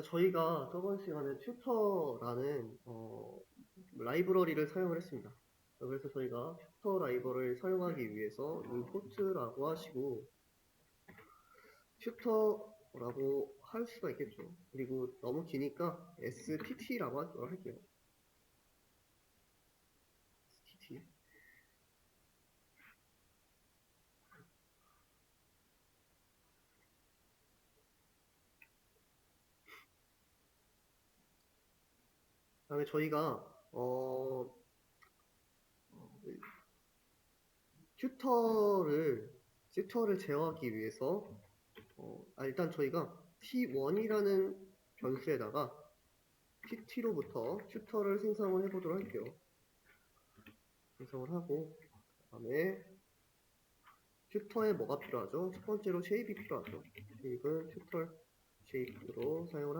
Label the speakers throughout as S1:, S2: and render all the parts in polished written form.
S1: 저희가 저번 시간에 튜터라는 라이브러리를 사용을 했습니다. 그래서 저희가 튜터 라이브러리를 사용하기 위해서 import라고 하시고 튜터라고 할 수가 있겠죠. 그리고 너무 기니까 stt라고 하도록 할게요. stt. 그다음에 저희가 튜터를 제어하기 위해서 일단 저희가 t1이라는 변수에다가 tt로부터 튜터를 생성을 해보도록 할게요. 생성을 하고 그다음에 튜터에 뭐가 필요하죠? 첫 번째로 쉐입이 필요하죠. 쉐입은 튜터 쉐입으로 사용을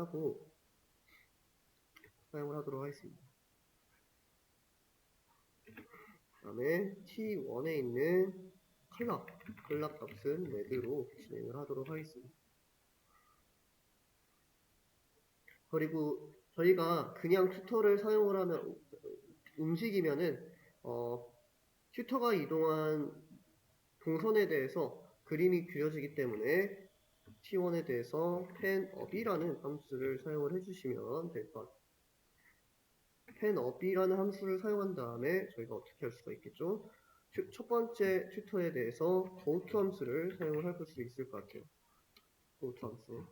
S1: 하도록 하겠습니다. 그 다음에 t1에 있는 컬러 값은 레드로 진행을 하도록 하겠습니다. 그리고 저희가 그냥 튜터를 사용을 하면 움직이면은 튜터가 이동한 동선에 대해서 그림이 그려지기 때문에 t1에 대해서 panup이라는 함수를 사용을 해주시면 될 것 같아요. panup이라는 함수를 사용한 다음에 저희가 어떻게 할 수가 있겠죠? 첫 번째 튜터에 대해서 goto 함수를 사용을 해볼 수 있을 것 같아요. goto 함수.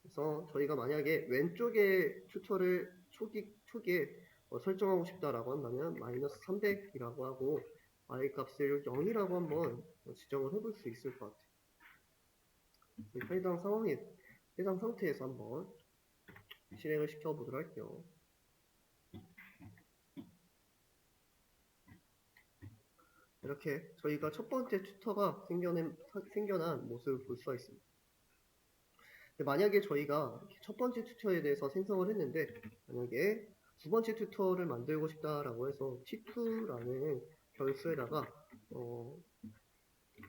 S1: 그래서 저희가 만약에 왼쪽에 튜터를 초기에 설정하고 싶다라고 한다면 마이너스 300이라고 하고 y 값을 0이라고 한번 지정을 해볼 수 있을 것 같아요. 해당 상태에서 한번 실행을 시켜보도록 할게요. 이렇게 저희가 첫 번째 튜터가 생겨난 모습을 볼 수가 있습니다. 만약에 저희가 첫 번째 튜터에 대해서 생성을 했는데 만약에 두 번째 튜터를 만들고 싶다라고 해서 t2라는 변수에다가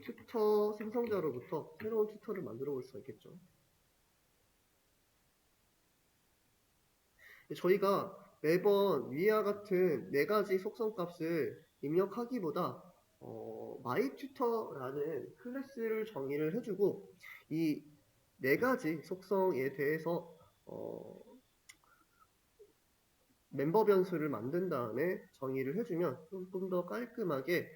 S1: 튜터 생성자로부터 새로운 튜터를 만들어 볼 수가 있겠죠. 저희가 매번 위와 같은 4가지 속성 값을 입력하기보다 mytutor라는 클래스를 정의를 해주고 이 4가지 속성에 대해서 멤버 변수를 만든 다음에 정의를 해주면 조금 더 깔끔하게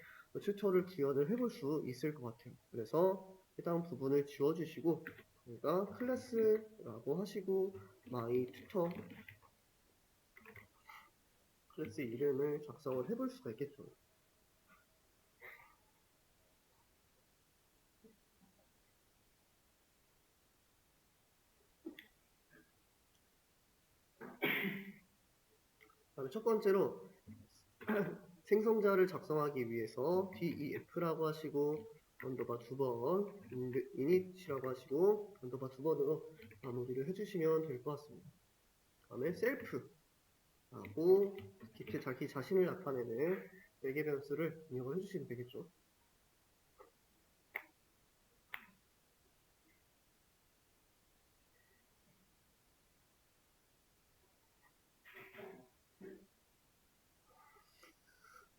S1: 튜터를 구현을 해볼 수 있을 것 같아요. 그래서 해당 부분을 지워주시고 저희가 클래스라고 하시고 mytutor 클래스 이름을 작성을 해볼 수가 있겠죠. 다음에 첫 번째로 생성자를 작성하기 위해서 def라고 하시고 언더바 2번 init이라고 하시고 언더바 2번으로 마무리를 해주시면 될 것 같습니다. 다음에 self라고 자기 자신을 나타내는 4개 변수를 입력을 해주시면 되겠죠.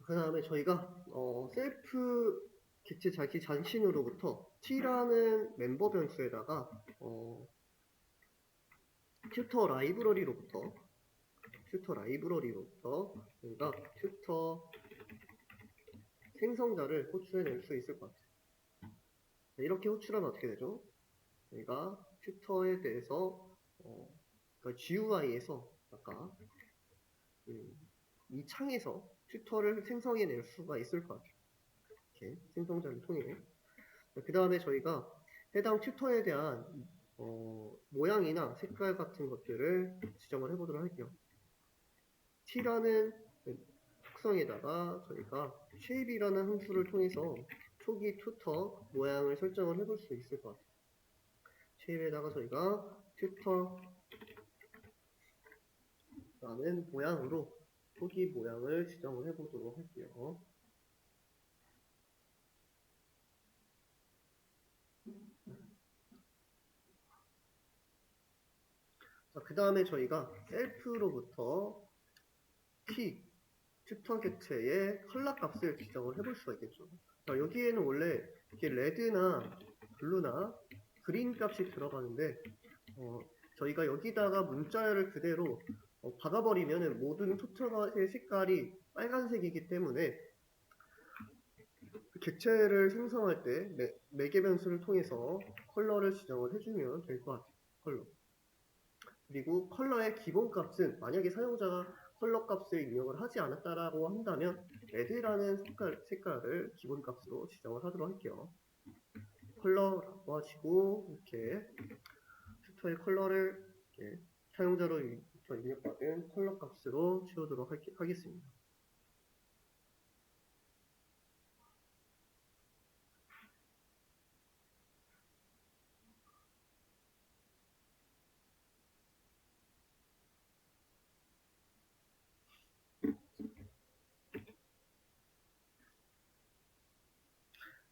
S1: 그 다음에 저희가 셀프 객체 자기 자신으로부터 t라는 멤버 변수에다가 튜터 라이브러리로부터 저희가 튜터 생성자를 호출해낼 수 있을 것 같아요. 이렇게 호출하면 어떻게 되죠? 저희가 튜터에 대해서 그러니까 GUI에서 아까 이 창에서 튜터를 생성해낼 수가 있을 것 같아요. 이렇게 생성자를 통해. 그 다음에 저희가 해당 튜터에 대한 모양이나 색깔 같은 것들을 지정을 해보도록 할게요. t라는 특성에다가 저희가 shape이라는 함수를 통해서 초기 튜터 모양을 설정을 해볼 수 있을 것 같아요. shape에다가 저희가 튜터라는 모양으로 초기 모양을 지정을 해보도록 할게요. 그 다음에 저희가 셀프로부터 키, 튜터 객체의 컬러 값을 지정을 해볼 수가 있겠죠. 자, 여기에는 원래 이렇게 레드나 블루나 그린 값이 들어가는데 저희가 여기다가 문자열을 그대로 박아버리면 모든 튜터의 색깔이 빨간색이기 때문에 그 객체를 생성할 때 매개 변수를 통해서 컬러를 지정을 해주면 될 것 같아요. 컬러. 그리고 컬러의 기본 값은 만약에 사용자가 컬러 값을 입력을 하지 않았다라고 한다면 레드라는 색깔을 기본 값으로 지정을 하도록 할게요. 컬러라고 하시고 이렇게 튜터의 컬러를 이렇게 사용자로 입력받은 컬러 값으로 채우도록 하겠습니다.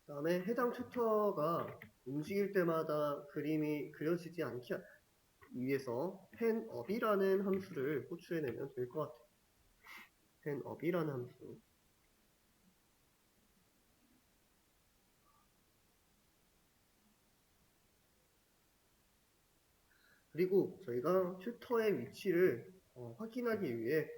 S1: 그 다음에 해당 튜터가 움직일 때마다 그림이 그려지지 않게 위해서 펜업이라는 함수를 호출해내면 될 것 같아요. 펜업이라는 함수. 그리고 저희가 튜터의 위치를 확인하기 위해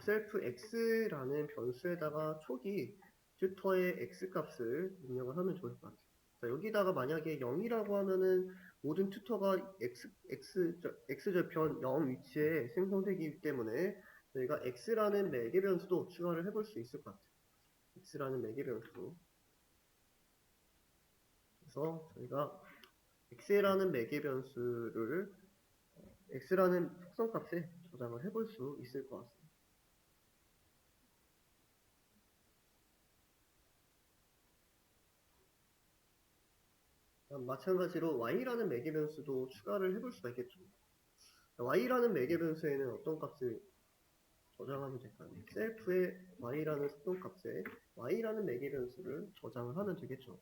S1: 셀프 x라는 변수에다가 초기 튜터의 x 값을 입력을 하면 좋을 것 같아요. 자, 여기다가 만약에 0이라고 하면은 모든 튜터가 x좌표 0 위치에 생성되기 때문에 저희가 x라는 매개 변수도 추가를 해볼 수 있을 것 같아요. x라는 매개 변수. 그래서 저희가 x라는 매개 변수를 x라는 특성값에 저장을 해볼 수 있을 것 같습니다. 마찬가지로 y라는 매개 변수도 추가를 해볼 수가 있겠죠. y라는 매개 변수에는 어떤 값을 저장하면 될까요? 셀프의 y라는 특성값에 y라는 매개 변수를 저장을 하면 되겠죠.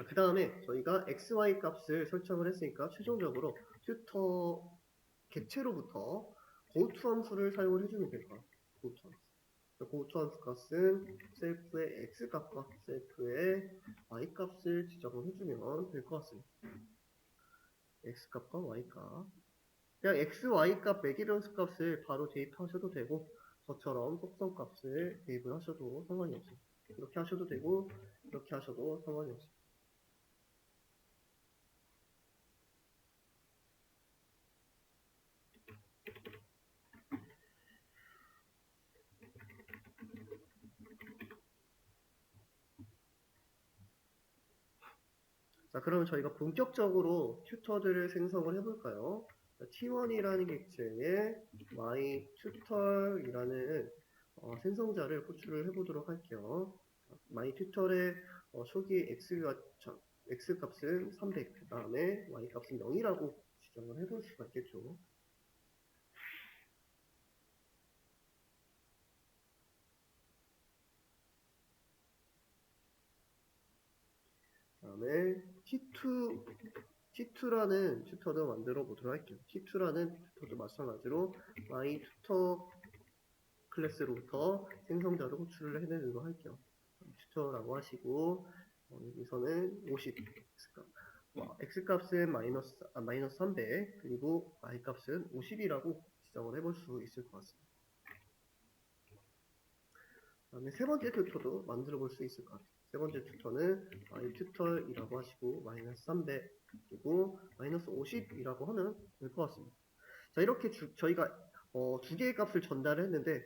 S1: 그 다음에 저희가 xy 값을 설정을 했으니까 최종적으로 튜터 객체로부터 고투 함수를 사용을 해주면 될 것 같아요. 고투 함수. 고투 함수 값은 셀프의 x값과 셀프의 y값을 지정을 해주면 될 것 같습니다. x값과 y값. 그냥 x, y값 매개 변수 값을 바로 대입하셔도 되고 저처럼 속성 값을 대입을 하셔도 상관이 없습니다. 이렇게 하셔도 되고 이렇게 하셔도 상관이 없습니다. 자, 그러면 저희가 본격적으로 튜터들을 생성을 해볼까요? T1이라는 객체에 mytutor이라는 생성자를 호출을 해보도록 할게요. mytutor의 초기 x 값은 300, 그 다음에 y 값은 0이라고 지정을 해볼 수가 있겠죠. 그 다음에 T2라는 튜터도 만들어 보도록 할게요. T2라는 튜터도 마찬가지로 mytutor 클래스로부터 생성자를 호출을 해내도록 할게요. 튜터라고 하시고 여기서는 50 x값은 마이너스 300 그리고 y값은 50이라고 지정을 해볼 수 있을 것 같습니다. 그 다음에 세 번째 튜터도 만들어 볼 수 있을 것 같아요. 세 번째 튜터는 ytutor이라고 하시고 마이너스 300 그리고 마이너스 50이라고 하면 될 것 같습니다. 자, 이렇게 저희가 두 개의 값을 전달을 했는데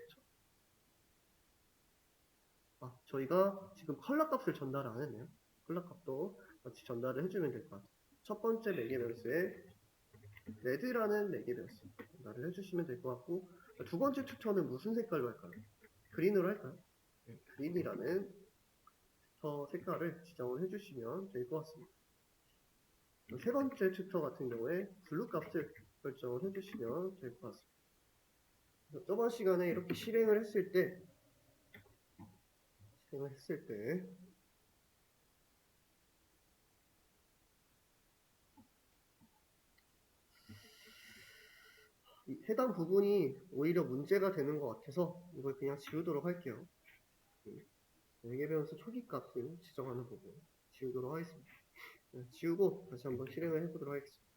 S1: 저희가 지금 컬러 값을 전달을 안 했네요. 컬러 값도 같이 전달을 해주면 될 것 같아요. 첫 번째 매개 변수에 레드라는 매개 변수 전달을 해주시면 될 것 같고 두 번째 튜터는 무슨 색깔로 할까요? 그린으로 할까요? 네, 그린이라는 튜터 색깔을 지정을 해주시면 될 것 같습니다. 세 번째 튜터 같은 경우에 블루 값을 설정을 해주시면 될 것 같습니다. 저번 시간에 이렇게 실행을 했을 때 실행을 했을 때 해당 부분이 오히려 문제가 되는 것 같아서 이걸 그냥 지우도록 할게요. 외계변수 초기값을 지정하는 부분 지우도록 하겠습니다. 지우고 다시 한번 실행을 해보도록 하겠습니다.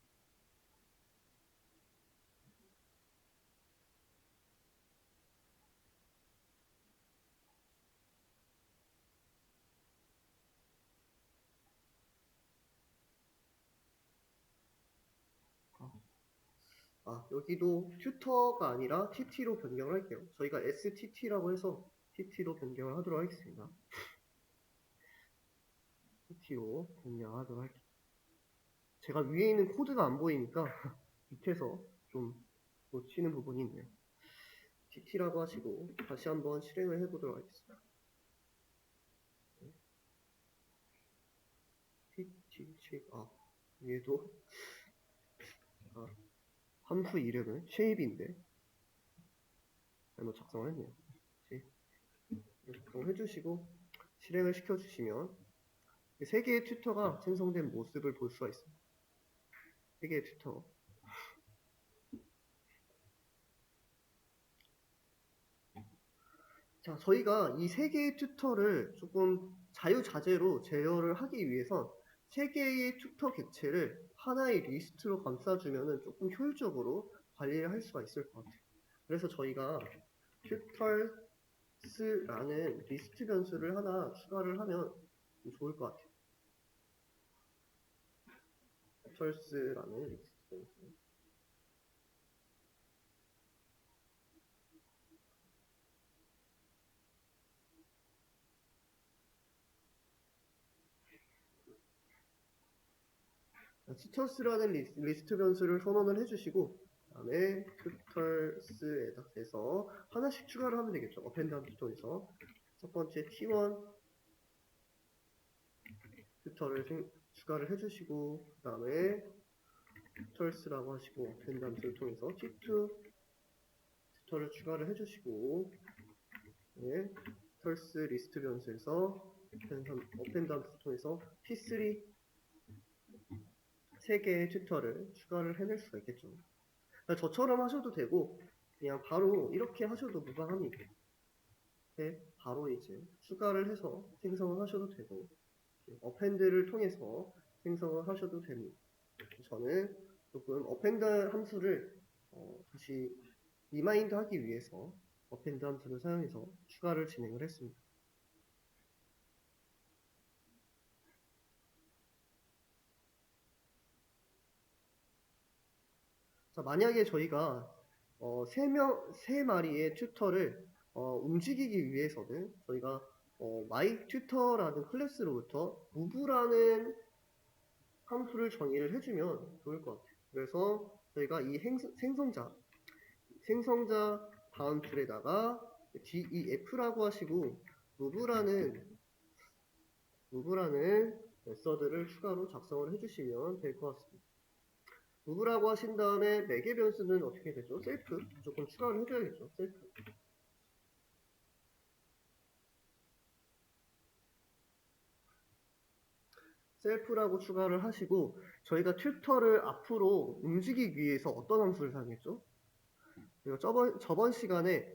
S1: 여기도 튜터가 아니라 TT로 변경을 할게요. 저희가 STT라고 해서 TT로 변경을 하도록 하겠습니다. TT로 변경하도록 할게요. 제가 위에 있는 코드가 안 보이니까 밑에서 좀 놓치는 부분이 있네요. TT라고 하시고 다시 한번 실행을 해보도록 하겠습니다. TT, 얘도 함수 이름은 shape인데 잘못 작성을 했네요. 작성을 해주시고 실행을 시켜주시면 3개의 튜터가 생성된 모습을 볼 수가 있습니다. 3개의 튜터. 자, 저희가 이 3개의 튜터를 조금 자유자재로 제어를 하기 위해서 3개의 튜터 객체를 하나의 리스트로 감싸주면 조금 효율적으로 관리를 할 수가 있을 것 같아요. 그래서 저희가 튜터스라는 리스트 변수를 하나 추가를 하면 좋을 것 같아요. 튜터스라는 리스트 변수. 튜터스라는 리스트 변수를 선언을 해주시고 그 다음에 튜터스에서 하나씩 추가를 하면 되겠죠. 어펜드 함수 통해서 첫 번째 t1 튜터를 추가를 해주시고 그 다음에 튜터스라고 하시고 어펜드 함수를 통해서 t2 튜터를 추가를 해주시고 네, 튜터스 리스트 변수에서 어펜드 함수를 통해서 t3 3개의 튜터를 추가를 해낼 수가 있겠죠. 저처럼 하셔도 되고 그냥 바로 이렇게 하셔도 무방합니다. 네, 바로 이제 추가를 해서 생성을 하셔도 되고 어펜드를 통해서 생성을 하셔도 됩니다. 저는 조금 어펜드 함수를 다시 리마인드 하기 위해서 어펜드 함수를 사용해서 추가를 진행을 했습니다. 자, 만약에 저희가 3마리의 튜터를 움직이기 위해서는 저희가 my tutor라는 클래스로부터 move라는 함수를 정의를 해주면 좋을 것 같아요. 그래서 저희가 이 생성자 다음 줄에다가 def라고 하시고 move라는 메서드를 추가로 작성을 해주시면 될 것 같습니다. move라고 하신 다음에 매개 변수는 어떻게 되죠? 셀프 무조건 추가를 해줘야겠죠. 셀프라고 추가를 하시고 저희가 튜터를 앞으로 움직이기 위해서 어떤 함수를 사용했죠? 저번 시간에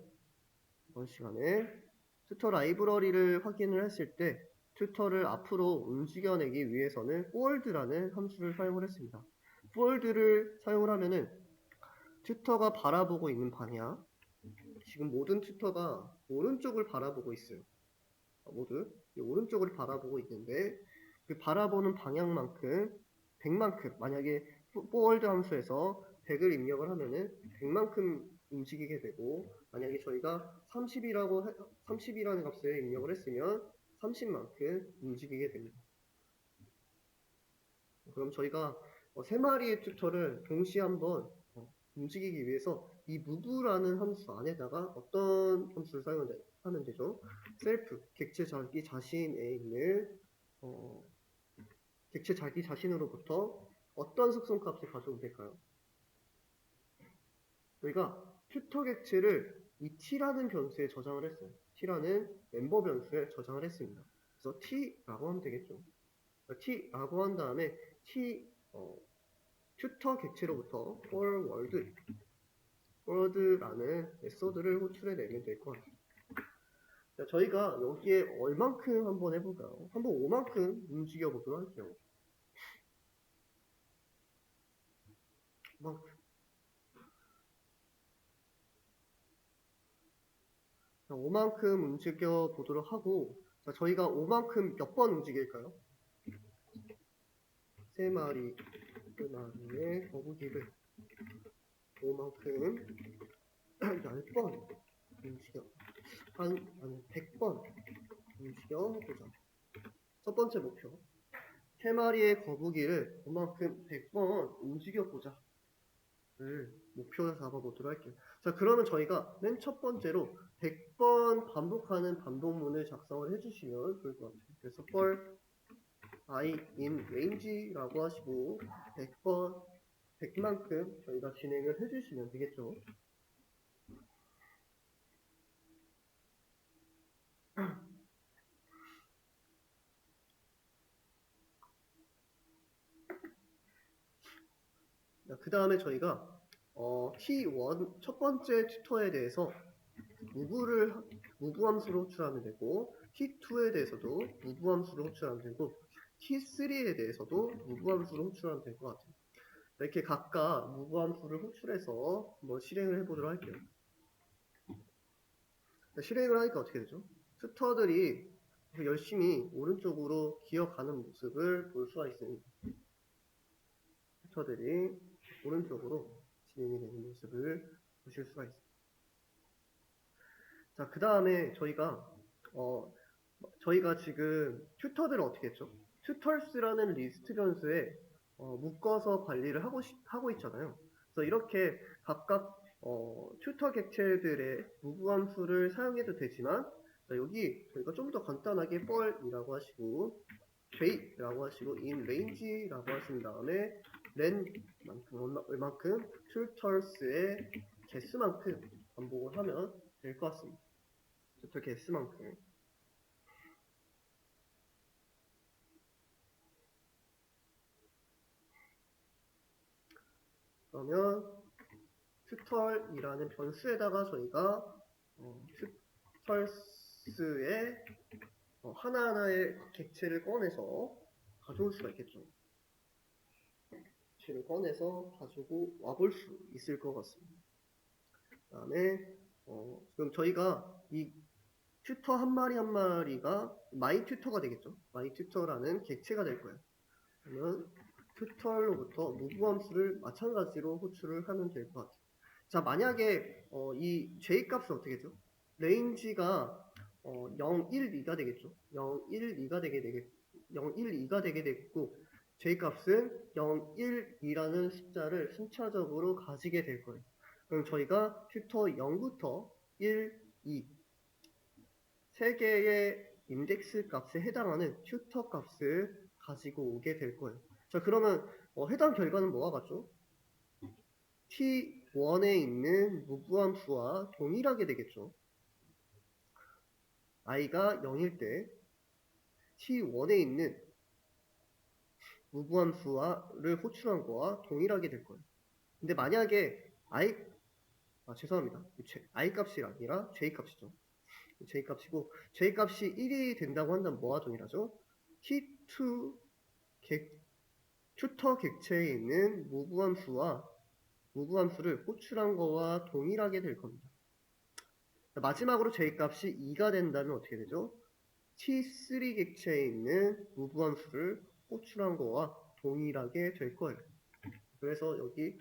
S1: 튜터 라이브러리를 확인을 했을 때 튜터를 앞으로 움직여내기 위해서는 forward라는 함수를 사용을 했습니다. forward를 사용을 하면은 튜터가 바라보고 있는 방향, 지금 모든 튜터가 오른쪽을 바라보고 있어요. 모두 오른쪽을 바라보고 있는데 그 바라보는 방향만큼 100만큼 만약에 forward 함수에서 100을 입력을 하면은 100만큼 움직이게 되고 만약에 저희가 30이라는 값을 입력을 했으면 30만큼 움직이게 됩니다. 그럼 저희가 3마리의 튜터를 동시에 한번 움직이기 위해서 이 move라는 함수 안에다가 어떤 함수를 사용하면 되죠? 셀프, 객체 자기 자신에 있는 객체 자기 자신으로부터 어떤 속성 값을 가져오면 될까요? 저희가 튜터 객체를 이 t라는 변수에 저장을 했어요. t라는 멤버 변수에 저장을 했습니다. 그래서 t라고 하면 되겠죠. t라고 한 다음에 튜터 객체로부터 forward라는 메소드를 호출해내면 될 것 같아요. 자, 저희가 여기에 얼만큼 한번 해볼까요? 한번 5만큼 움직여 보도록 할게요. 5만큼. 자, 5만큼 움직여 보도록 하고, 자, 저희가 5만큼 몇 번 움직일까요? 3마리의 거북이를 5만큼 10번 움직여, 아니 100번 움직여보자. 첫 번째 목표. 3마리의 거북이를 그만큼 100번 움직여보자 를 목표로 잡아보도록 할게요. 자, 그러면 저희가 맨 첫 번째로 100번 반복하는 반복문을 작성을 해주시면 좋을 것 같아요. 그래서 for I in range라고 하시고 100번 100만큼 저희가 진행을 해주시면 되겠죠. 그 다음에 저희가 T1 첫 번째 튜터에 대해서 무브함수로 호출하면 되고, T2에 대해서도 무브함수로 호출하면 되고, T3에 대해서도 무브함수로 호출하면 될 것 같아요. 이렇게 각각 무브함수를 호출해서 한번 실행을 해보도록 할게요. 실행을 하니까 어떻게 되죠? 튜터들이 열심히 오른쪽으로 기어가는 모습을 볼 수가 있습니다. 튜터들이 오른쪽으로 진행이 되는 모습을 보실 수가 있습니다. 자, 그 다음에 저희가 지금 튜터들을 어떻게 했죠? 튜터스라는 리스트 변수에 묶어서 관리를 하고 있잖아요. 그래서 이렇게 각각 튜터 객체들의 무브함수를 사용해도 되지만, 자, 여기 저희가 좀 더 간단하게 for이라고 하시고 j라고 하시고 in range라고 하신 다음에 len 얼만큼 튜터스의 개수만큼 반복을 하면 될 것 같습니다. 튜터 개수만큼. 그러면 튜털이라는 변수에다가 저희가 튜털스의 하나하나의 객체를 꺼내서 가져올 수가 있겠죠. 객체를 꺼내서 가지고 와볼 수 있을 것 같습니다. 그 다음에 지금 저희가 이 튜터 한 마리 한 마리가 마이 튜터가 되겠죠. 마이 튜터라는 객체가 될 거예요. 그러면 튜터로부터 무브함수를 마찬가지로 호출을 하면 될 것 같아요. 자, 만약에 이 j 값은 어떻게 되죠? 레인지가 0, 1, 2가 되겠죠. 0, 1, 2가 되게 되겠고 j 값은 0, 1, 2라는 숫자를 순차적으로 가지게 될 거예요. 그럼 저희가 튜터 0부터 1, 2 세 개의 인덱스 값에 해당하는 튜터 값을 가지고 오게 될 거예요. 자, 그러면 해당 결과는 뭐와 같죠? T1에 있는 무브함수와 동일하게 되겠죠. i가 0일 때 T1에 있는 무브함수를 호출한 거와 동일하게 될 거예요. 근데 만약에 죄송합니다. i 값이 아니라 j 값이죠. j 값이고 j 값이 1이 된다고 한다면 뭐와 동일하죠? T2 튜터 객체에 있는 무브함수를 호출한 거와 동일하게 될 겁니다. 마지막으로 j 값이 2가 된다면 어떻게 되죠? T3 객체에 있는 무브함수를 호출한 거와 동일하게 될 거예요. 그래서 여기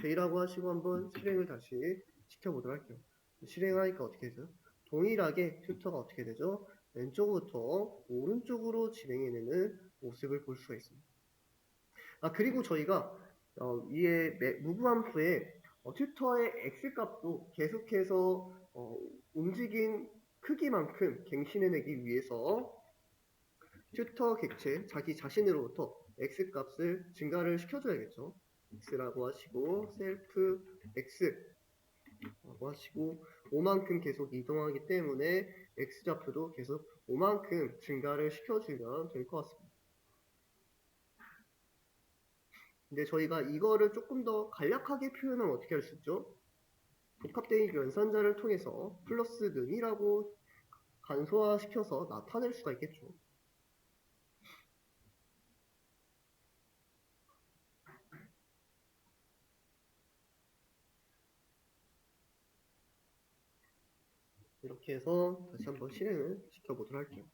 S1: j라고 하시고 한번 실행을 다시 시켜보도록 할게요. 실행하니까 어떻게 되죠? 동일하게 튜터가 어떻게 되죠? 왼쪽부터 오른쪽으로 진행해내는 모습을 볼 수가 있습니다. 그리고 저희가 위에 무브함수에 튜터의 x값도 계속해서 움직인 크기만큼 갱신해내기 위해서 튜터 객체 자기 자신으로부터 x값을 증가를 시켜줘야겠죠. x라고 하시고 self x 라고 하시고 5만큼 계속 이동하기 때문에 x좌표도 계속 5만큼 증가를 시켜주면 될 것 같습니다. 근데 저희가 이거를 조금 더 간략하게 표현하면 어떻게 할 수 있죠? 복합대입 연산자를 통해서 플러스 능이라고 간소화시켜서 나타낼 수가 있겠죠. 이렇게 해서 다시 한번 실행을 시켜보도록 할게요.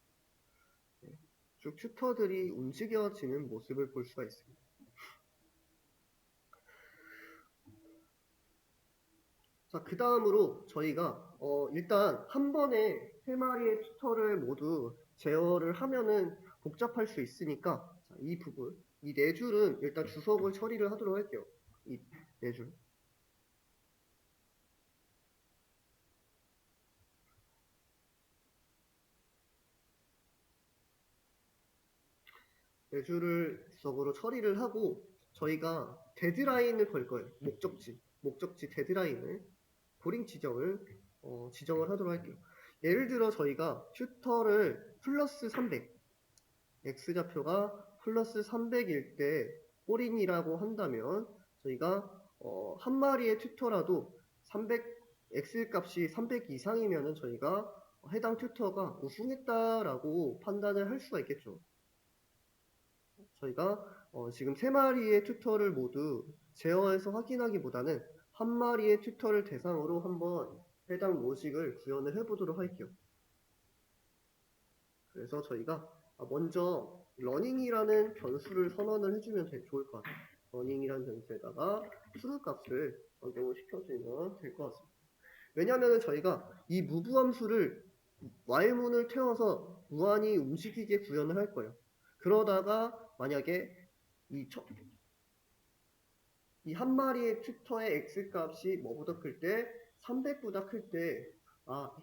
S1: 쭉 튜터들이 움직여지는 모습을 볼 수가 있습니다. 자, 그 다음으로 저희가 일단 한 번에 3마리의 튜터를 모두 제어를 하면은 복잡할 수 있으니까 자, 이 부분, 이 4줄은 일단 주석을 처리를 하도록 할게요. 이 4줄. 내주를 주석으로 처리를 하고 저희가 데드라인을 걸 거예요. 목적지 데드라인을 고링 지정을 하도록 할게요. 예를 들어 저희가 튜터를 플러스 300 x좌표가 플러스 300일 때 꼬린이라고 한다면 저희가 한 마리의 튜터라도 300 x 값이 300 이상이면은 저희가 해당 튜터가 우승했다라고 판단을 할 수가 있겠죠. 저희가 지금 3마리의 튜터를 모두 제어해서 확인하기보다는 한 마리의 튜터를 대상으로 한번 해당 로직을 구현을 해보도록 할게요. 그래서 저희가 먼저 러닝이라는 변수를 선언을 해주면 좋을 것 같아요. 러닝이라는 변수에다가 true 값을 적용을 시켜주면 될 것 같습니다. 왜냐하면 저희가 이 move 함수를 while문을 태워서 무한히 움직이게 구현을 할 거예요. 그러다가 만약에 이 한 마리의 튜터의 x값이 뭐보다 클 때 300보다 클 때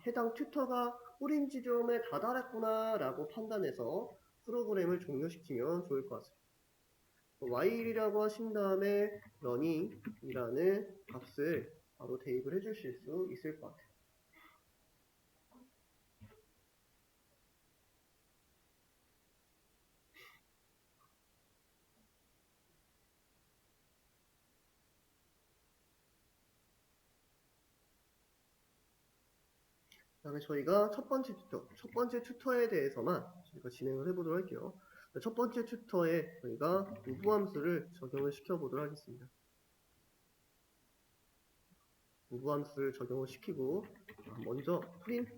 S1: 해당 튜터가 꼬린 지점에 다다랐구나 라고 판단해서 프로그램을 종료시키면 좋을 것 같습니다. while이라고 하신 다음에 running이라는 값을 바로 대입을 해주실 수 있을 것 같아요. 그 다음에 저희가 첫 번째 튜터에 대해서만 저희가 진행을 해보도록 할게요. 첫 번째 튜터에 저희가 move 함수를 적용을 시켜보도록 하겠습니다. move 함수를 적용을 시키고 먼저 print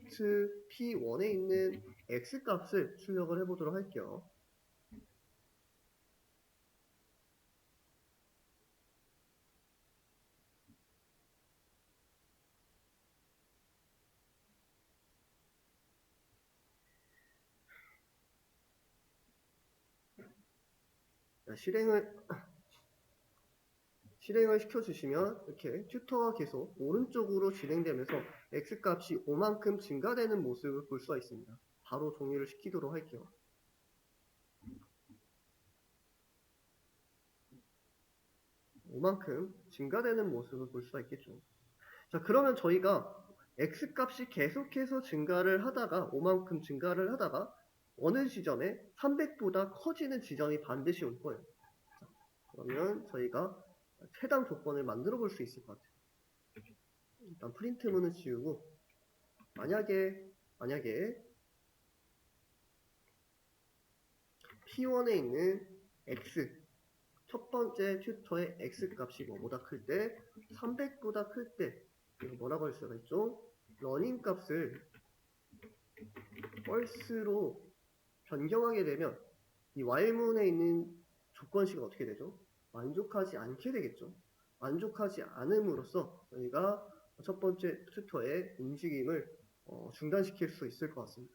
S1: p1에 있는 x 값을 출력을 해보도록 할게요. 실행을 시켜주시면 이렇게 튜터가 계속 오른쪽으로 진행되면서 x값이 5만큼 증가되는 모습을 볼 수가 있습니다. 바로 종료를 시키도록 할게요. 5만큼 증가되는 모습을 볼 수가 있겠죠. 자, 그러면 저희가 x값이 계속해서 증가를 하다가 5만큼 증가를 하다가 어느 지점에 300보다 커지는 지점이 반드시 올 거예요. 자, 그러면 저희가 해당 조건을 만들어 볼 수 있을 것 같아요. 일단 프린트문을 지우고 만약에 P1에 있는 X 첫 번째 튜터의 X 값이 뭐보다 클 때 300보다 클 때 이거 뭐라고 할 수가 있죠? 러닝 값을 false로 변경하게 되면 이 while문에 있는 조건식은 어떻게 되죠? 만족하지 않게 되겠죠. 만족하지 않음으로써 저희가 첫 번째 튜터의 움직임을 중단시킬 수 있을 것 같습니다.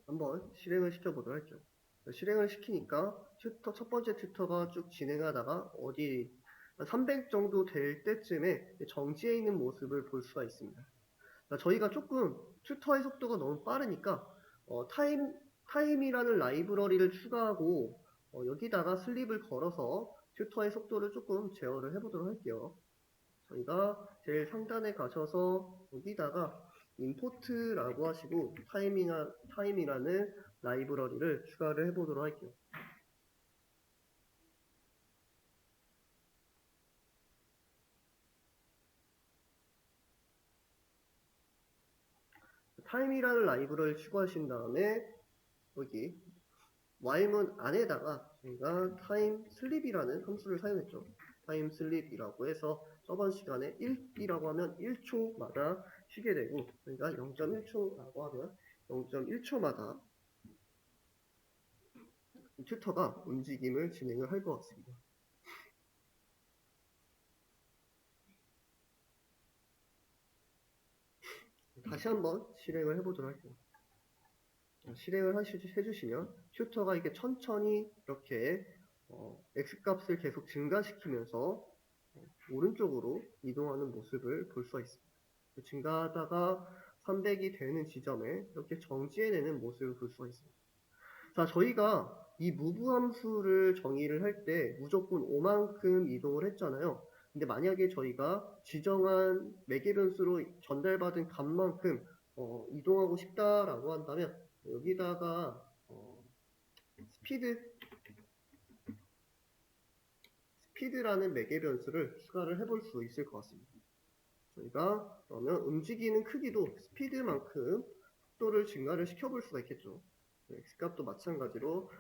S1: 한번 실행을 시켜보도록 할게요. 실행을 시키니까 첫 번째 튜터가 쭉 진행하다가 300 정도 될 때쯤에 정지해 있는 모습을 볼 수가 있습니다. 저희가 조금 튜터의 속도가 너무 빠르니까 타임이라는 라이브러리를 추가하고 여기다가 슬립을 걸어서 튜터의 속도를 조금 제어를 해보도록 할게요. 저희가 제일 상단에 가셔서 여기다가 임포트라고 하시고 타임이라는 라이브러리를 추가를 해보도록 할게요. 타임이라는 라이브러리를 추가하신 다음에 여기 while문 안에다가 저희가 time sleep이라는 함수를 사용했죠. time sleep이라고 해서 저번 시간에 1이라고 하면 1초마다 쉬게 되고 저희가 0.1초라고 하면 0.1초마다 튜터가 움직임을 진행을 할 것 같습니다. 다시 한번 실행을 해보도록 할게요. 실행을 해주시면 튜터가 이렇게 천천히 이렇게 x값을 계속 증가시키면서 오른쪽으로 이동하는 모습을 볼 수가 있습니다. 증가하다가 300이 되는 지점에 이렇게 정지해내는 모습을 볼 수가 있습니다. 자, 저희가 이 move 함수를 정의를 할 때 무조건 5만큼 이동을 했잖아요. 근데 만약에 저희가 지정한 매개 변수로 전달받은 값만큼 이동하고 싶다라고 한다면 여기다가 스피드라는 매개 변수를 추가를 해볼 수 있을 것 같습니다. 저희가 그러면 움직이는 크기도 스피드만큼 속도를 증가를 시켜볼 수가 있겠죠. x값도 마찬가지로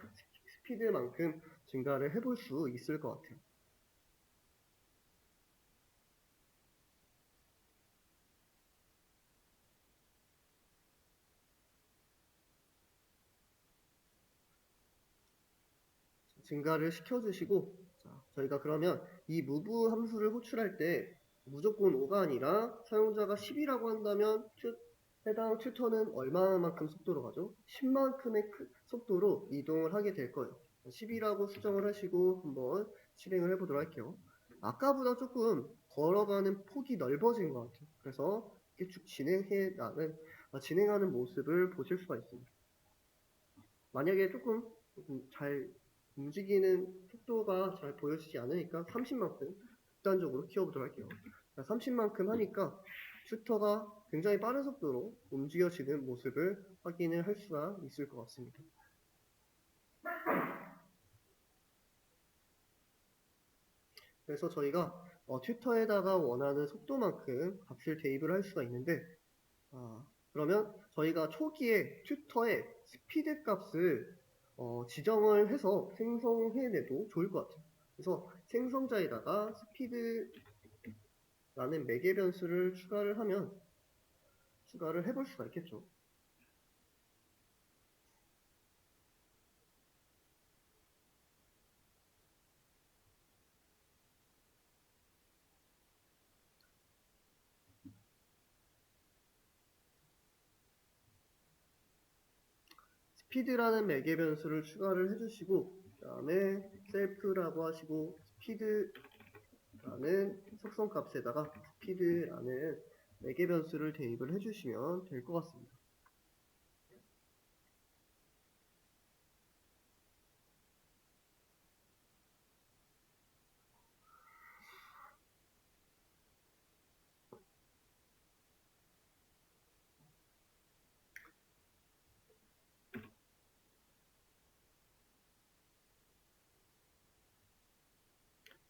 S1: 스피드만큼 증가를 해볼 수 있을 것 같아요. 증가를 시켜주시고 저희가 그러면 이 move 함수를 호출할 때 무조건 5가 아니라 사용자가 10이라고 한다면 해당 튜터는 얼마만큼 속도로 가죠? 10만큼의 속도로 이동을 하게 될 거예요. 10이라고 수정을 하시고 한번 실행을 해보도록 할게요. 아까보다 조금 걸어가는 폭이 넓어진 것 같아요. 그래서 이렇게 쭉 진행하는 모습을 보실 수가 있습니다. 만약에 조금 잘 움직이는 속도가 잘 보여지지 않으니까 30만큼 극단적으로 키워보도록 할게요. 30만큼 하니까 슈터가 굉장히 빠른 속도로 움직여지는 모습을 확인을 할 수가 있을 것 같습니다. 그래서 저희가 튜터에다가 원하는 속도만큼 값을 대입을 할 수가 있는데 그러면 저희가 초기에 튜터의 스피드 값을 지정을 해서 생성해내도 좋을 것 같아요. 그래서 생성자에다가 스피드라는 매개 변수를 추가를 해볼 수가 있겠죠. 스피드라는 매개 변수를 추가를 해주시고 그 다음에 셀프라고 하시고 스피드라는 속성 값에다가 스피드라는 매개 변수를 대입을 해주시면 될 것 같습니다.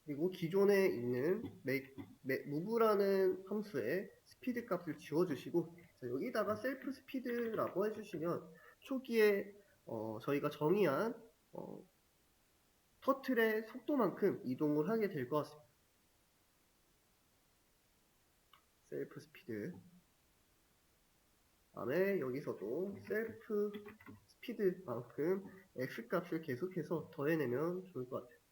S1: 그리고 기존에 있는 move라는 함수의 스피드 값을 지워주시고 여기다가 셀프 스피드라고 해주시면 초기에 저희가 정의한 터틀의 속도만큼 이동을 하게 될 것 같습니다. 셀프 스피드 다음에 여기서도 셀프 스피드만큼 x 값을 계속해서 더해내면 좋을 것 같아요.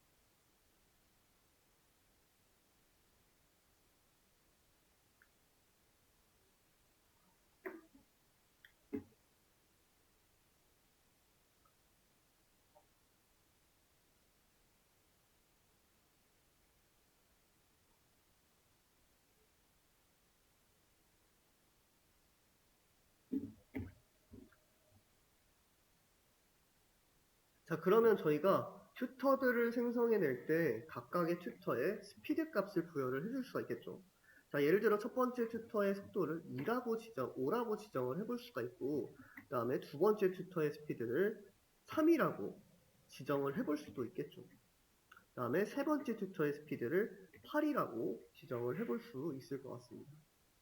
S1: 자, 그러면 저희가 튜터들을 생성해낼 때 각각의 튜터에 스피드 값을 부여를 해줄 수가 있겠죠. 자, 예를 들어 첫 번째 튜터의 속도를 5라고 지정을 해볼 수가 있고, 그 다음에 두 번째 튜터의 스피드를 3이라고 지정을 해볼 수도 있겠죠. 그 다음에 세 번째 튜터의 스피드를 8이라고 지정을 해볼 수 있을 것 같습니다.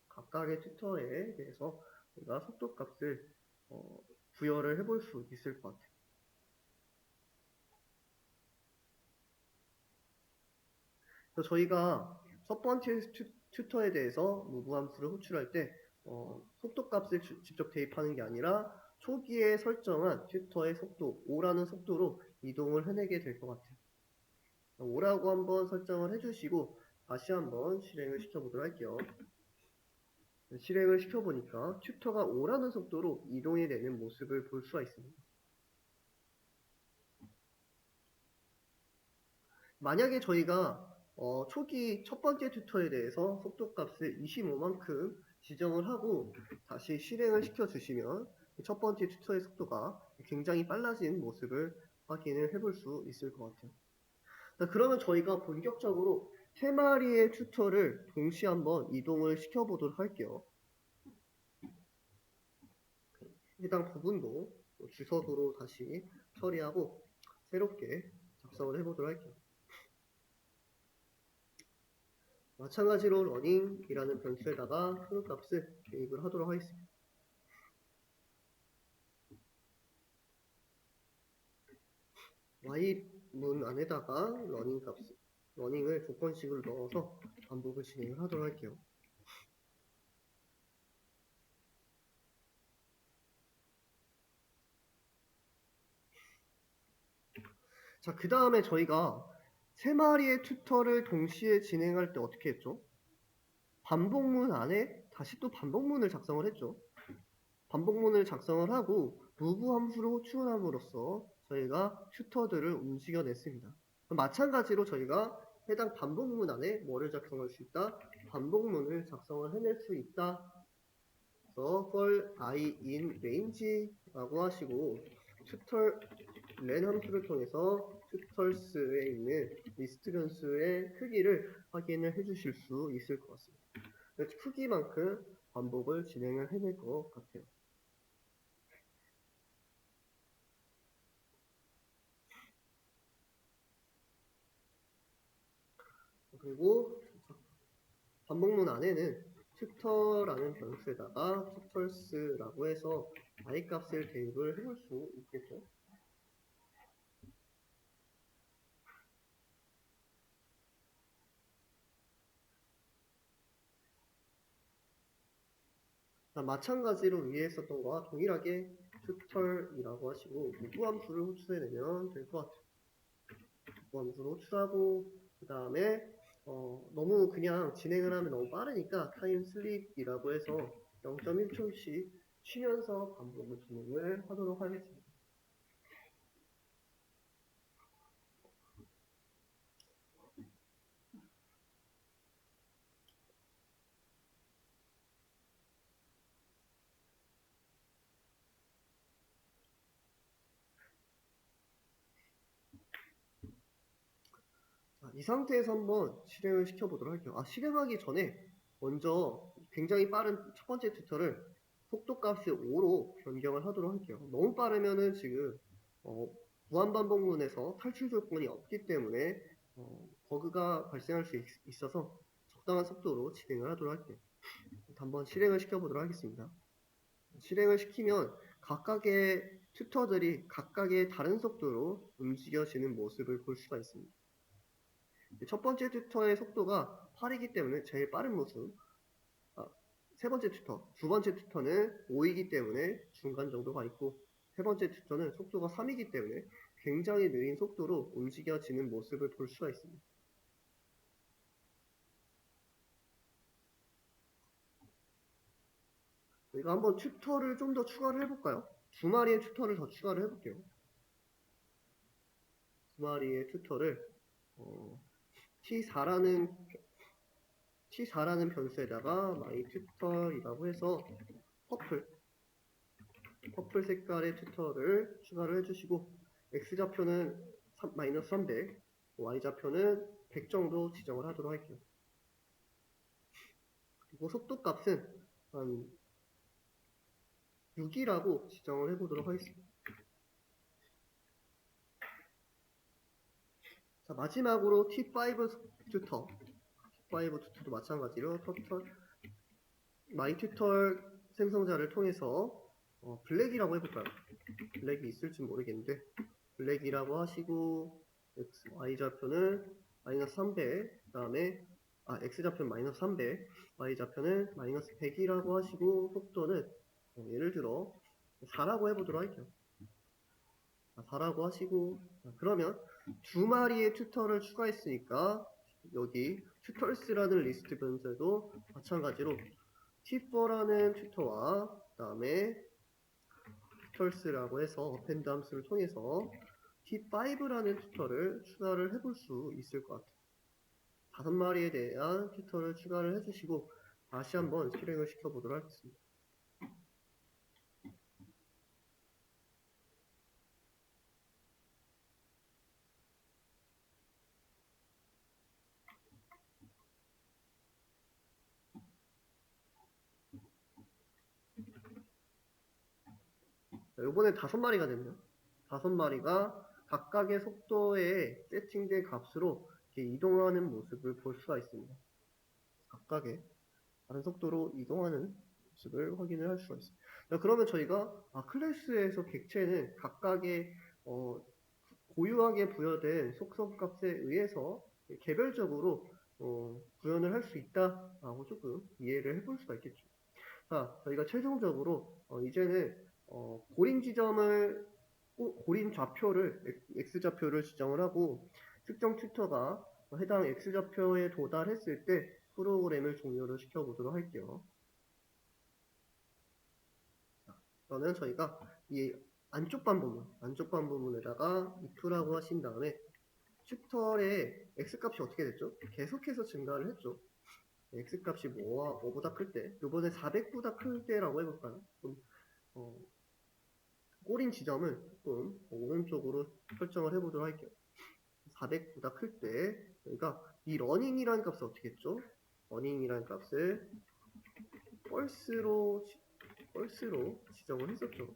S1: 각각의 튜터에 대해서 우리가 속도 값을 부여를 해볼 수 있을 것 같아요. 그래서 저희가 첫 번째 튜터에 대해서 무브함수를 호출할 때 속도 값을 직접 대입하는 게 아니라 초기에 설정한 튜터의 속도 5라는 속도로 이동을 해내게 될 것 같아요. 5라고 한번 설정을 해주시고 다시 한번 실행을 시켜보도록 할게요. 실행을 시켜보니까 튜터가 5라는 속도로 이동해내는 모습을 볼 수가 있습니다. 만약에 저희가 초기 첫 번째 튜터에 대해서 속도값을 25만큼 지정을 하고 다시 실행을 시켜주시면 첫 번째 튜터의 속도가 굉장히 빨라진 모습을 확인을 해볼 수 있을 것 같아요. 자, 그러면 저희가 본격적으로 3마리의 튜터를 동시에 한번 이동을 시켜보도록 할게요. 해당 부분도 주석으로 다시 처리하고 새롭게 작성을 해보도록 할게요. 마찬가지로 러닝이라는 변수에다가 트루 값을 대입을 하도록 하겠습니다. while문 안에다가 러닝을 조건식으로 넣어서 반복을 진행을 하도록 할게요. 자, 그 다음에 저희가 3마리의 튜터를 동시에 진행할 때 어떻게 했죠? 반복문 안에 다시 또 반복문을 작성을 했죠. 반복문을 작성을 하고 move 함수를 호출함으로써 저희가 튜터들을 움직여냈습니다. 마찬가지로 저희가 해당 반복문 안에 뭐를 작성할 수 있다? 반복문을 작성을 해낼 수 있다. 그래서 for i in range라고 하시고 튜터 len 함수를 통해서 튜털스에 있는 리스트 변수의 크기를 확인을 해주실 수 있을 것 같습니다. 크기만큼 반복을 진행을 해낼 것 같아요. 그리고 반복문 안에는 튜터라는 변수에다가 튜털스라고 해서 i 값을 대입을 해볼 수 있겠죠. 마찬가지로 위에 있었던 거와 동일하게 튜털이라고 하시고 무브함수를 호출해내면 될 것 같아요. 무브함수를 호출하고 그 다음에 너무 그냥 진행을 하면 너무 빠르니까 타임 슬립이라고 해서 0.1초씩 쉬면서 반복을 진행을 하도록 하겠습니다. 자, 이 상태에서 한번 실행을 시켜보도록 할게요. 실행하기 전에 먼저 굉장히 빠른 첫 번째 튜터를 속도값을 5로 변경을 하도록 할게요. 너무 빠르면은 지금 무한반복문에서 탈출 조건이 없기 때문에 버그가 발생할 수 있어서 적당한 속도로 진행을 하도록 할게요. 한번 실행을 시켜보도록 하겠습니다. 실행을 시키면 각각의 튜터들이 각각의 다른 속도로 움직여지는 모습을 볼 수가 있습니다. 첫 번째 튜터의 속도가 8이기 때문에 제일 빠른 모습, 세 번째 튜터, 두 번째 튜터는 5이기 때문에 중간 정도가 있고 세 번째 튜터는 속도가 3이기 때문에 굉장히 느린 속도로 움직여지는 모습을 볼 수가 있습니다. 저희가 한번 튜터를 좀 더 추가를 해볼까요? 두 마리의 튜터를 더 추가를 해볼게요. 두 마리의 튜터를 T4라는 변수에다가 myTutor이라고 해서 퍼플 색깔의 튜터를 추가를 해주시고 x좌표는 마이너스 300, y좌표는 100 정도 지정을 하도록 할게요. 그리고 속도값은 한 6이라고 지정을 해보도록 하겠습니다. 자, 마지막으로 T5 튜터, T5 튜터도 마찬가지로 마이튜터 생성자를 통해서 블랙이라고 해볼까요? 블랙이 있을지 모르겠는데 블랙이라고 하시고 y좌표는 마이너스 300, 그 다음에 x좌표는 마이너스 300, y좌표는 마이너스 100이라고 하시고 속도는 예를 들어 4라고 해보도록 할게요. 4라고 하시고 그러면 두 마리의 튜터를 추가했으니까 여기 튜터스라는 리스트 변수에도 마찬가지로 T4라는 튜터와 그 다음에 튜터스라고 해서 어펜드 함수를 통해서 T5라는 튜터를 추가를 해볼 수 있을 것 같아요. 5마리에 대한 튜터를 추가를 해주시고 다시 한번 실행을 시켜보도록 하겠습니다. 이번엔 5마리가 됐네요. 5마리가 각각의 속도에 세팅된 값으로 이렇게 이동하는 모습을 볼 수가 있습니다. 각각의 다른 속도로 이동하는 모습을 확인을 할 수가 있습니다. 그러면 저희가 클래스에서 객체는 각각의 고유하게 부여된 속성값에 의해서 개별적으로 구현을 할 수 있다라고 조금 이해를 해볼 수가 있겠죠. 자, 저희가 최종적으로 이제는 고림 지점을 고림 좌표를 x좌표를 지정을 하고 특정 튜터가 해당 x좌표에 도달했을 때 프로그램을 종료를 시켜보도록 할게요. 자, 그러면 저희가 이 안쪽 반 부분에다가 if라고 하신 다음에 튜터의 x값이 어떻게 됐죠? 계속해서 증가를 했죠. x값이 뭐보다 클 때, 이번에 400보다 클 때라고 해볼까요? 꼬린 지점을 조금 오른쪽으로 설정을 해보도록 할게요. 400보다 클 때, 저희가 이 러닝이라는 값을 어떻게 했죠? 러닝이라는 값을 펄스로 지정을 했었죠.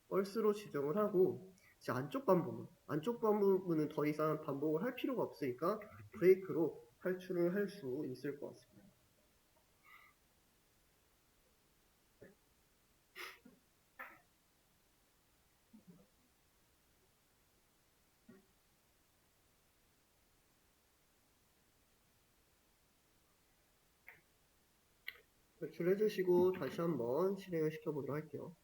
S1: 펄스로 지정을 하고, 이제 안쪽 부분은 더 이상 반복을 할 필요가 없으니까 브레이크로 탈출을 할 수 있을 것 같습니다. 탈출해 주시고 다시 한번 실행을 시켜보도록 할게요.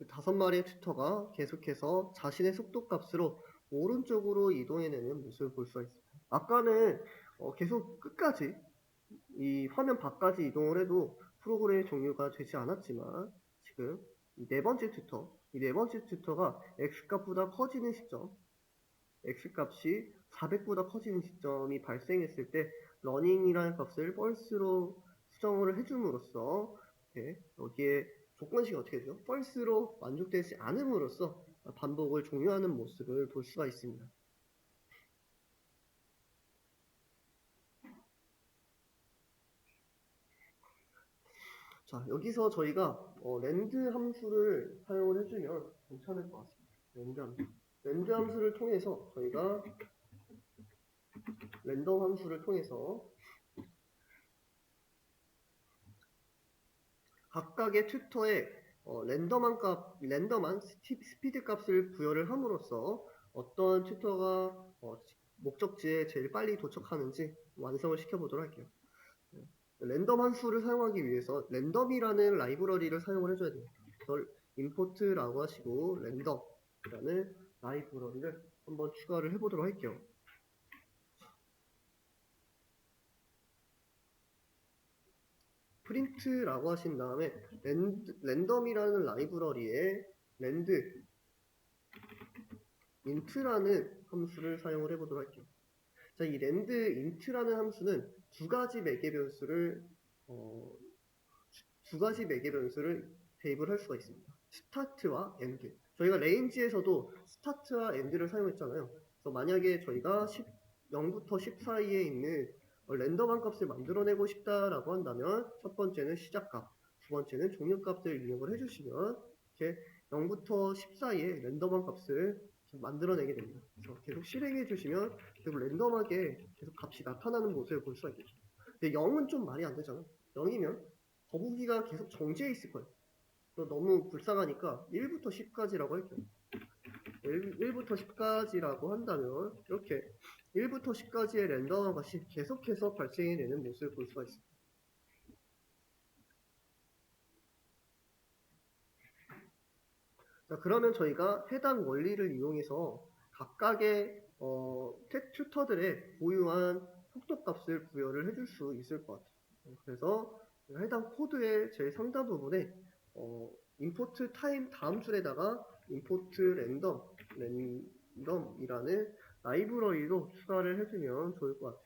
S1: 다섯 마리의 튜터가 계속해서 자신의 속도 값으로 오른쪽으로 이동해내는 모습을 볼 수가 있습니다. 아까는 계속 끝까지 이 화면 밖까지 이동을 해도 프로그램이 종료가 되지 않았지만 지금 이 네 번째 튜터가 x값보다 커지는 시점, x값이 400보다 커지는 시점이 발생했을 때 러닝이라는 값을 펄스로 수정을 해줌으로써 여기에 조건식이 어떻게 되죠? 펄스로 만족되지 않음으로써 반복을 종료하는 모습을 볼 수가 있습니다. 자, 여기서 저희가 랜드 함수를 사용을 해주면 괜찮을 것 같습니다. 랜드 함수를 통해서 저희가 랜덤 함수를 통해서 각각의 튜터에 랜덤한 스피드 값을 부여를 함으로써 어떤 튜터가 목적지에 제일 빨리 도착하는지 완성을 시켜보도록 할게요. 랜덤 함수를 사용하기 위해서 랜덤이라는 라이브러리를 사용을 해줘야 돼요. 그걸 import라고 하시고 랜덤이라는 라이브러리를 한번 추가를 해보도록 할게요. 프린트라고 하신 다음에 랜덤이라는 라이브러리에 랜드 int라는 함수를 사용을 해보도록 할게요. 자, 이 랜드 int라는 함수는 두 가지 매개 변수를 대입을 할 수가 있습니다. 스타트와 엔드. 저희가 레인지에서도 스타트와 엔드를 사용했잖아요. 그래서 만약에 저희가 0부터 10 사이에 있는 랜덤한 값을 만들어내고 싶다라고 한다면 첫 번째는 시작값, 두 번째는 종료값을 입력을 해주시면 이렇게 0부터 10 사이에 랜덤한 값을 만들어내게 됩니다. 그래서 계속 실행해 주시면 계속 랜덤하게 계속 값이 나타나는 모습을 볼 수가 있겠죠. 근데 0은 좀 말이 안 되잖아. 0이면 거북이가 계속 정지해 있을 거예요. 또 너무 불쌍하니까 1부터 10까지라고 할게요. 1부터 10까지라고 한다면 이렇게 1부터 10까지의 랜덤한 값이 계속해서 발생이 되는 모습을 볼 수가 있습니다. 자, 그러면 저희가 해당 원리를 이용해서 각각의 튜터들의 보유한 속도값을 부여를 해줄 수 있을 것 같아요. 그래서 해당 코드의 제일 상단 부분에 import time 다음 줄에다가 import random이라는 라이브러리로 추가를 해주면 좋을 것 같아요.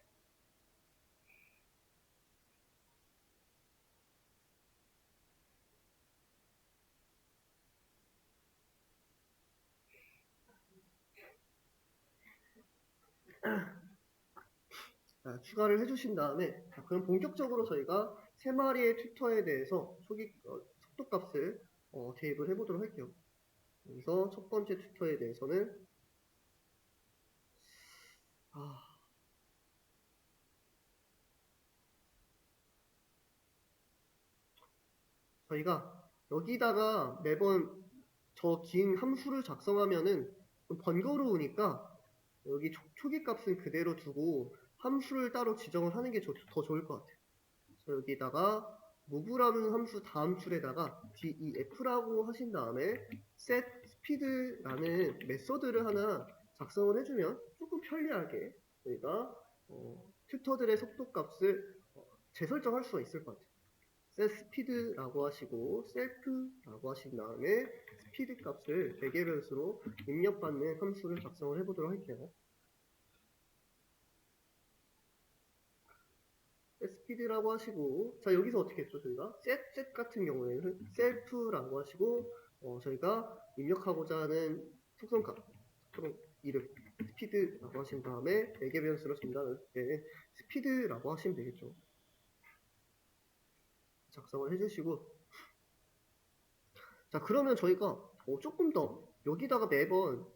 S1: 자, 추가를 해주신 다음에 그럼 본격적으로 저희가 세 마리의 튜터에 대해서 속도값을 대입을 해보도록 할게요. 그래서 첫 번째 튜터에 대해서는 저희가 여기다가 매번 저 긴 함수를 작성하면은 좀 번거로우니까 여기 초기 값은 그대로 두고 함수를 따로 지정을 하는 게 더 좋을 것 같아요. 그래서 여기다가 move라는 함수 다음 줄에다가 def라고 하신 다음에 set speed라는 메서드를 하나 작성을 해주면 조금 편리하게 저희가 튜터들의 속도 값을 재설정할 수가 있을 것 같아요. set speed라고 하시고 self라고 하신 다음에 스피드 값을 매개 변수로 입력받는 함수를 작성을 해보도록 할게요. speed라고 하시고, 자, 여기서 어떻게 했죠, 저희가? set 같은 경우에는 self라고 하시고, 저희가 입력하고자 하는 특성값, 이름, speed라고 하신 다음에 매개 변수로 전달할 때 speed라고 하시면 되겠죠. 작성을 해주시고, 자, 그러면 저희가 조금 더 여기다가 매번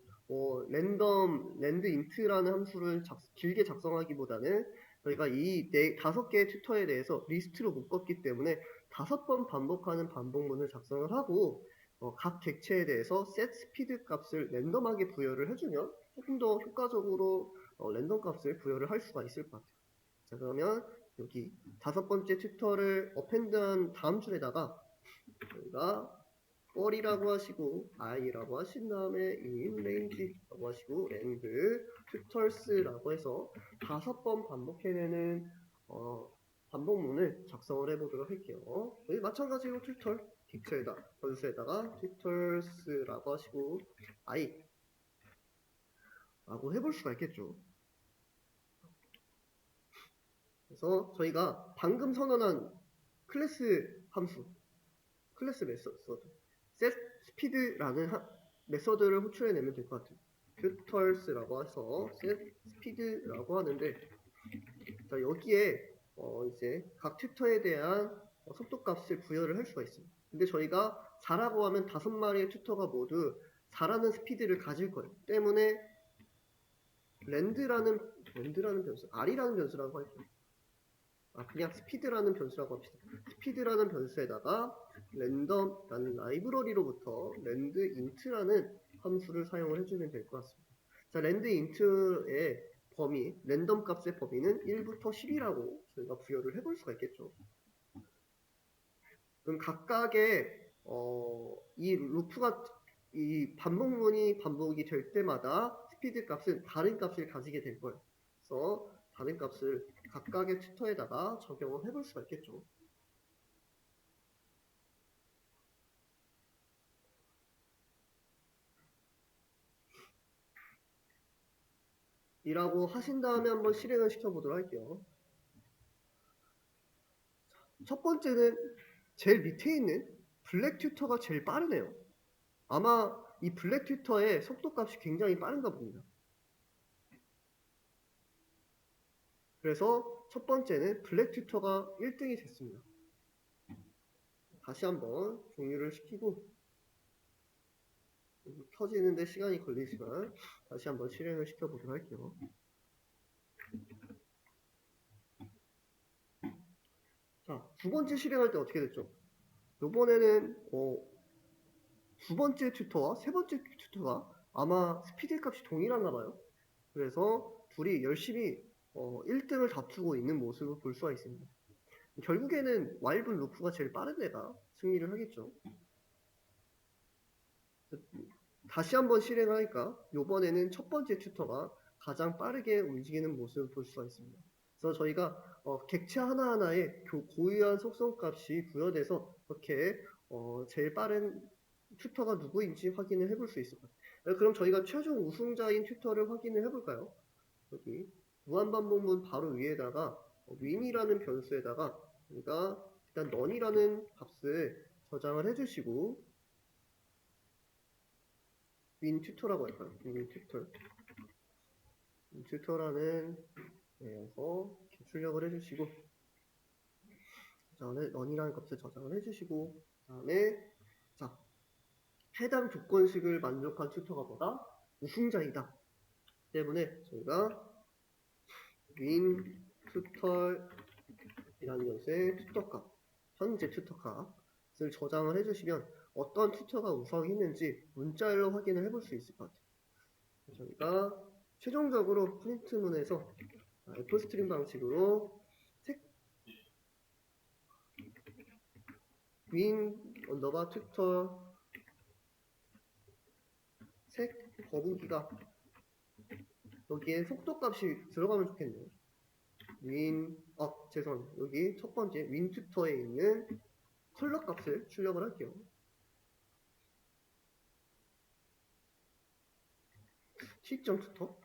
S1: 랜드 인트라는 함수를 길게 작성하기보다는 저희가 이 5개의 튜터에 대해서 리스트로 묶었기 때문에 5번 반복하는 반복문을 작성을 하고 각 객체에 대해서 set speed 값을 랜덤하게 부여를 해주면 조금 더 효과적으로 랜덤 값을 부여를 할 수가 있을 것 같아요. 자, 그러면 여기 5번째 튜터를 어펜드한 다음 줄에다가 저희가 for이라고 하시고 i라고 하신 다음에 in range라고 하시고 and tutors라고 해서 5번 반복해내는 반복문을 작성을 해보도록 할게요. 여기 마찬가지로 tutor 딕스에다 변수에다가 tutors라고 하시고 i 라고 해볼 수가 있겠죠. 그래서 저희가 방금 선언한 클래스 함수, 클래스 메서드 set speed라는 메서드를 호출해내면 될 것 같아요. tutors라고 해서 set speed라고 하는데, 자, 여기에 이제 각 튜터에 대한 속도값을 부여를 할 수가 있습니다. 근데 저희가 4라고 하면 5마리의 튜터가 모두 4라는 스피드를 가질 거예요. 때문에 랜드라는 변수, r이라는 변수라고 할게요. 그냥 스피드라는 변수라고 합시다. 스피드라는 변수에다가 랜덤라는 라이브러리로부터 랜드 인트라는 함수를 사용을 해주면 될 것 같습니다. 자, 랜드 인트의 범위, 랜덤 값의 범위는 1부터 10이라고 저희가 부여를 해볼 수가 있겠죠. 그럼 각각의 이 루프가 이 반복문이 반복이 될 때마다 스피드 값은 다른 값을 가지게 될 거예요. 그래서 다른 값을 각각의 튜터에다가 적용을 해볼 수가 있겠죠. 이라고 하신 다음에 한번 실행을 시켜보도록 할게요. 첫 번째는 제일 밑에 있는 블랙 튜터가 제일 빠르네요. 아마 이 블랙 튜터의 속도값이 굉장히 빠른가 봅니다. 그래서 첫 번째는 블랙 튜터가 1등이 됐습니다. 다시 한번 종료를 시키고, 켜지는데 시간이 걸리지만 다시 한번 실행을 시켜보도록 할게요. 자, 두 번째 실행할 때 어떻게 됐죠? 이번에는 두 번째 튜터와 세 번째 튜터가 아마 스피드 값이 동일한가 봐요. 그래서 둘이 열심히 1등을 다투고 있는 모습을 볼 수가 있습니다. 결국에는 와일분 루프가 제일 빠른 애가 승리를 하겠죠. 다시 한번 실행하니까 이번에는 첫 번째 튜터가 가장 빠르게 움직이는 모습을 볼 수가 있습니다. 그래서 저희가 객체 하나하나에 고유한 속성값이 부여돼서 이렇게 제일 빠른 튜터가 누구인지 확인을 해볼 수 있을 것 같아요. 그럼 저희가 최종 우승자인 튜터를 확인을 해볼까요? 여기 무한반복문 바로 위에다가 win이라는 변수에다가 우리가 일단 none이라는 값을 저장을 해주시고 win 튜터라고 할까요? win 튜터라는 데에서 출력을 해주시고 그다음에 none이라는 값을 저장을 해주시고 그다음에 자 해당 조건식을 만족한 튜터가 뭐다? 우승자이다. 때문에 저희가 win 튜터이라는 것의 튜터값, 현재 튜터값을 저장을 해주시면 어떤 튜터가 우승했는지 문자열로 확인을 해볼 수 있을 것 같아요. 저희가 최종적으로 프린트문에서 애플스트림 방식으로 win 언더바 튜터 색 거북이가 여기에 속도값이 들어가면 좋겠네요. 죄송합니다. 여기 첫 번째 win 튜터에 있는 컬러 값을 출력을 할게요. 시점 튜터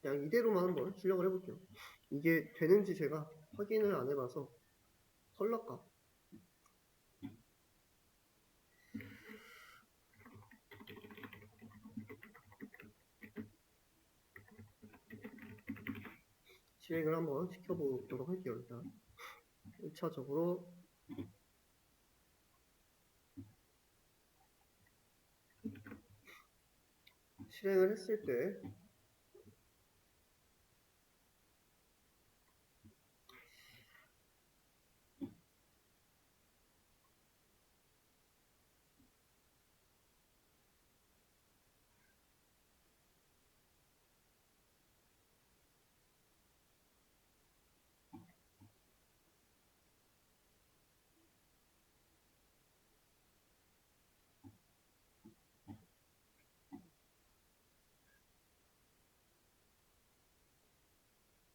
S1: 그냥 이대로만 한번 출력을 해볼게요. 이게 되는지 제가 확인을 안 해봐서 컬러 값 실행을 한번 시켜보도록 할게요. 일단 1차적으로 실행을 했을 때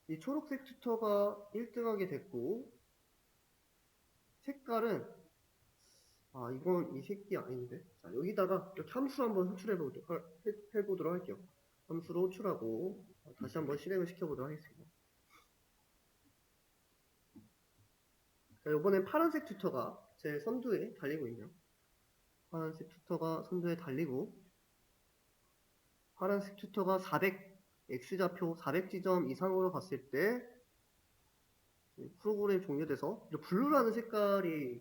S1: 이 초록색 튜터가 1등하게 됐고 색깔은 이건 이 새끼 아닌데 자 여기다가 이렇게 함수 한번 해보도록 할게요. 함수로 호출하고 다시 한번 실행을 시켜보도록 하겠습니다. 자, 이번엔 파란색 튜터가 제 선두에 달리고 있네요. 파란색 튜터가 선두에 달리고 파란색 튜터가 400 X좌표 400지점 이상으로 갔을 때 프로그램이 종료돼서 블루라는 색깔이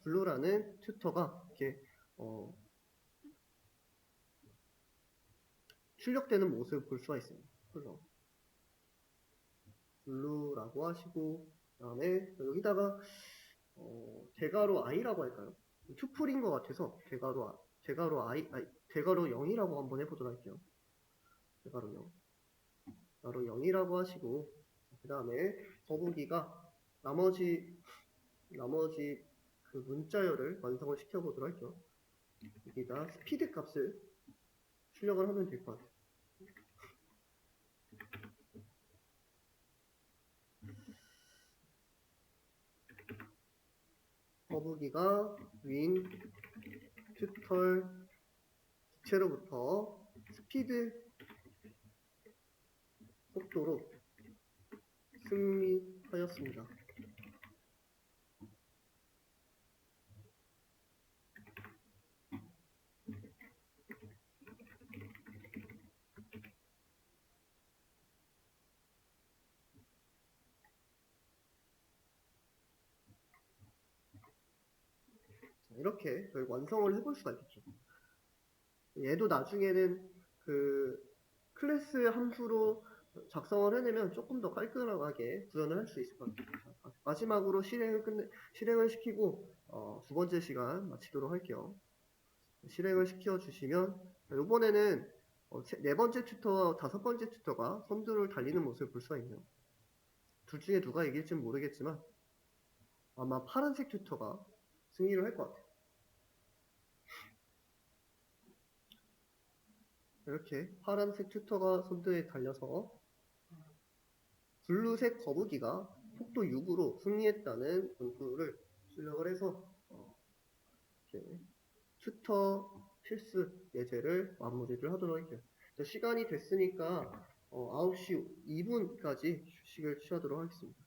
S1: 블루라는 튜터가 이렇게 출력되는 모습을 볼 수가 있습니다. 그래서 블루라고 하시고 그다음에 여기다가 대괄호 i라고 할까요? 투풀인 것 같아서 대괄호 0이라고 한번 해보도록 할게요. 대괄호 0. 대괄호 0이라고 하시고 그 다음에 거북이가 나머지 그 문자열을 완성을 시켜보도록 할게요. 여기다 스피드 값을 출력을 하면 될 것 같아요. 거북이가 win 튜털 주체로부터 스피드 속도로 승리하였습니다. 이렇게 저희 완성을 해볼 수가 있겠죠. 얘도 나중에는 그 클래스 함수로 작성을 해내면 조금 더 깔끔하게 구현을 할 수 있을 것 같아요. 마지막으로 실행을 시키고 두 번째 시간 마치도록 할게요. 실행을 시켜주시면 이번에는 네 번째 튜터와 다섯 번째 튜터가 선두를 달리는 모습을 볼 수가 있네요. 둘 중에 누가 이길지는 모르겠지만 아마 파란색 튜터가 승리를 할 것 같아요. 이렇게 파란색 튜터가 선두에 달려서 블루색 거북이가 속도 6으로 승리했다는 문구를 출력을 해서 이렇게 튜터 필수 예제를 마무리를 하도록 할게요. 시간이 됐으니까 9시 2분까지 휴식을 취하도록 하겠습니다.